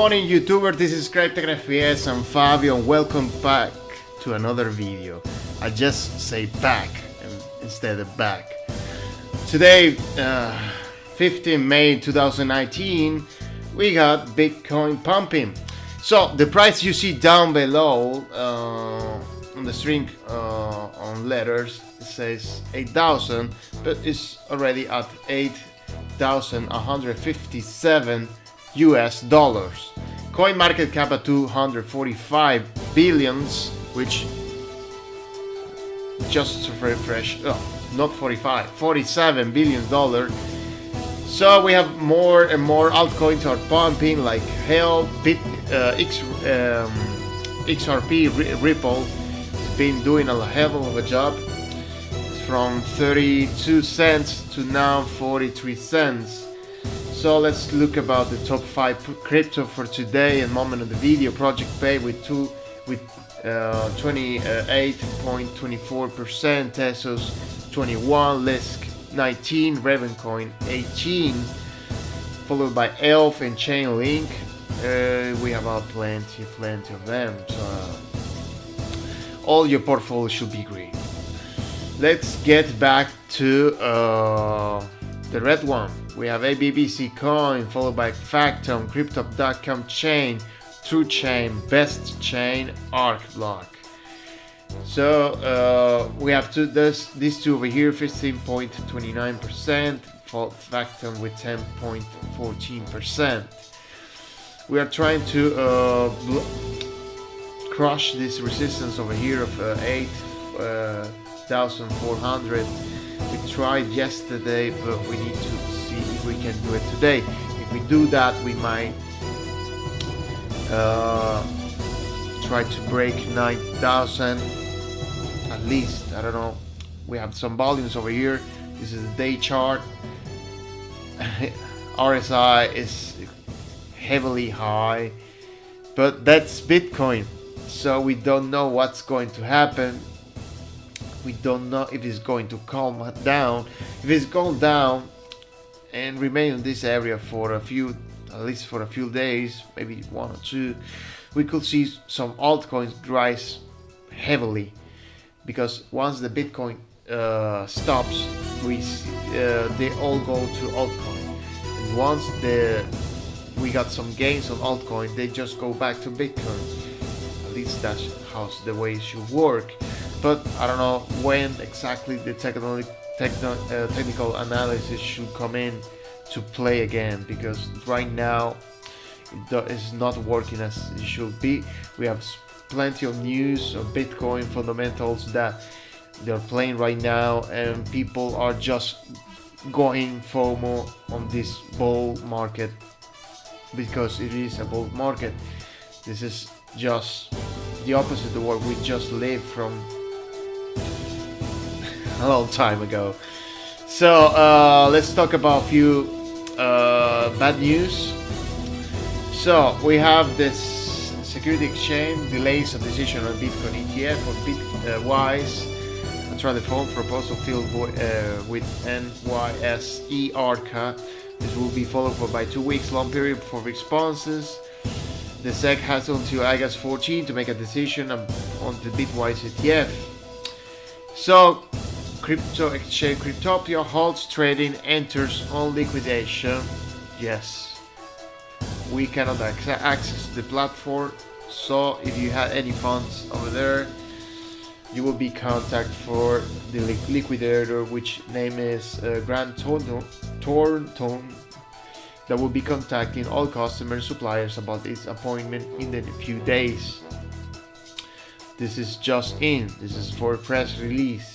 morning, YouTuber. This is Cryptopia. I'm Fabio, and welcome back to another video. I just say back instead of back. Today, 15 May 2019, we got Bitcoin pumping. So the price you see down below on the string on letters, it says 8,000, but it's already at 8,157 US dollars. Coin market cap at 245 billions, which just to refresh, not 45, 47 billion dollars. So we have more and more altcoins are pumping like hell. XRP Ripple has been doing a hell of a job. It's from 32 cents to now 43 cents. So let's look about the top 5 crypto for today and moment of the video. Project Pay with 28.24%, Tesos 21, Lisk 19, Ravencoin 18, followed by Elf and Chainlink. We have plenty of them. So all your portfolio should be green. Let's get back to the red one. We have ABBC Coin, followed by Factom, Crypto.com Chain, True Chain, Best Chain, ArcBlock. So we have these two over here, 15.29%, Factom with 10.14%. We are trying to crush this resistance over here of 8,400. We tried yesterday, but we need to see if we can do it today. If we do that, we might try to break 9,000 at least. I don't know. We have some volumes over here. This is the day chart. RSI is heavily high, but that's Bitcoin, so we don't know what's going to happen. We don't know if it's going to calm down. If it's going down and remain in this area for at least for a few days, maybe 1 or 2, we could see some altcoins rise heavily, because once the Bitcoin stops, they all go to altcoin, and once we got some gains on altcoin, they just go back to Bitcoin. At least that's how the way it should work. But I don't know when exactly the technical analysis should come in to play again, because right now it's not working as it should be. We have plenty of news of Bitcoin fundamentals that they're playing right now, and people are just going FOMO on this bull market, because it is a bull market. This is just the opposite of what we just lived from a long time ago. So let's talk about a few bad news. So we have this security exchange delays a decision on Bitcoin ETF for Bitwise. A trial phone proposal filled with NYSE ARCA. This will be followed by 2 weeks long period for responses. The SEC has until August 14 to make a decision on the Bitwise ETF. So crypto exchange Cryptopia halts trading, enters on liquidation. Yes, we cannot access the platform, so if you have any funds over there, you will be contacted for the liquidator, which name is Grant Thornton, that will be contacting all customers, suppliers about this appointment in a few days. This is just in. This is for press release.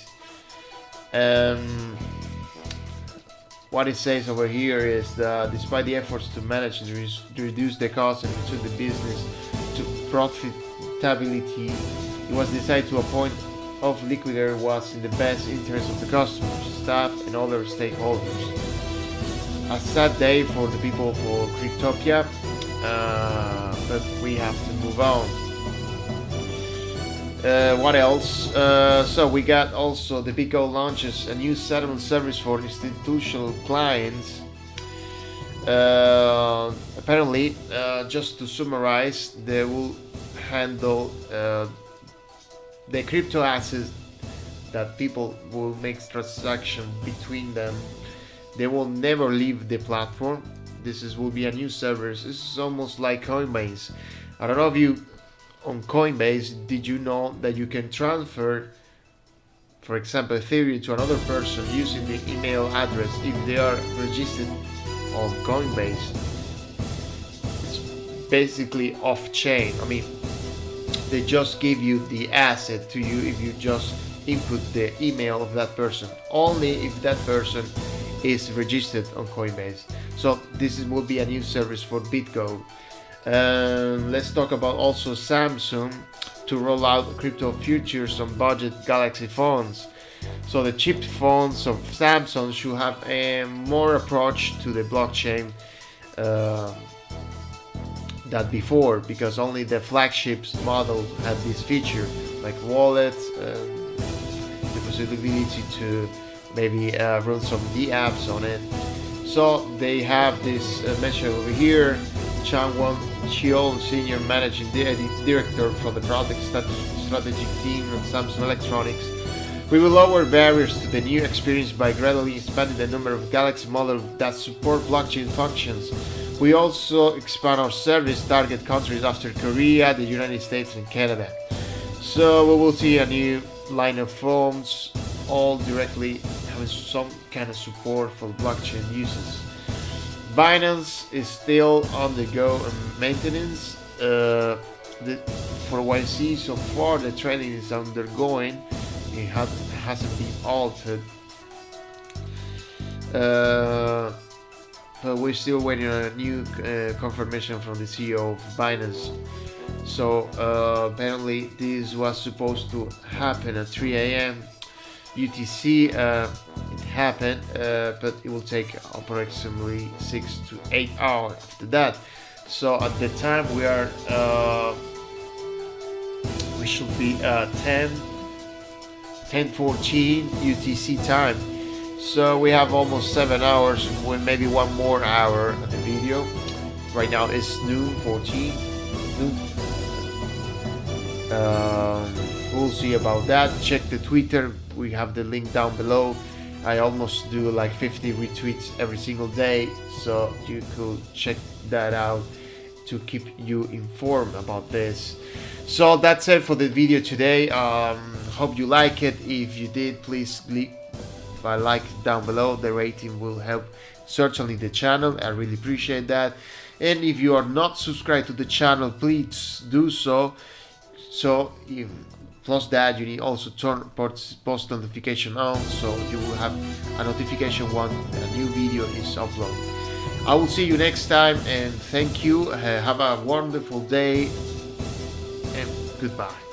What it says over here is that despite the efforts to manage and reduce the cost and return the business to profitability, it was decided to appoint of liquidator was in the best interest of the customers, staff, and other stakeholders. A sad day for the people for Cryptopia, but we have to move on. What else? So we got also the BitGo launches a new settlement service for institutional clients. Apparently, just to summarize, they will handle the crypto assets that people will make transaction between them. They will never leave the platform. Will be a new service. This is almost like Coinbase. I don't know if you on Coinbase, did you know that you can transfer, for example, Ethereum to another person using the email address if they are registered on Coinbase? It's basically off-chain. I mean, they just give you the asset to you if you just input the email of that person, only if that person is registered on Coinbase. So this will be a new service for BitGo. Let's talk about also Samsung to roll out crypto futures on budget Galaxy phones. So the cheap phones of Samsung should have a more approach to the blockchain than before, because only the flagships model had this feature, like wallets, the possibility to maybe run some D-apps on it. So they have this mentioned over here. Changwon Chiol, Senior Managing Director for the product strategic team at Samsung Electronics. We will lower barriers to the new experience by gradually expanding the number of Galaxy models that support blockchain functions. We also expand our service target countries after Korea, the United States, and Canada. So we will see a new line of phones, all directly having some kind of support for blockchain uses. Binance is still on the go and maintenance. For YC so far, the trading is undergoing. It hasn't been altered. But we're still waiting on a new confirmation from the CEO of Binance. So apparently this was supposed to happen at 3 a.m. UTC. It happened, but it will take approximately 6 to 8 hours after that. So at the time we should be 10:14 UTC time. So we have almost 7 hours, with maybe one more hour of the video. Right now it's noon 14. We'll see about that. Check the Twitter. We have the link down below. I almost do like 50 retweets every single day, so you could check that out to keep you informed about this. So that's it for the video today. Hope you like it. If you did, please leave a like down below. The rating will help certainly the channel. I really appreciate that. And if you are not subscribed to the channel, please do so. So plus that, you need also turn post notification on, so you will have a notification when a new video is uploaded. I will see you next time, and thank you. Have a wonderful day, and goodbye.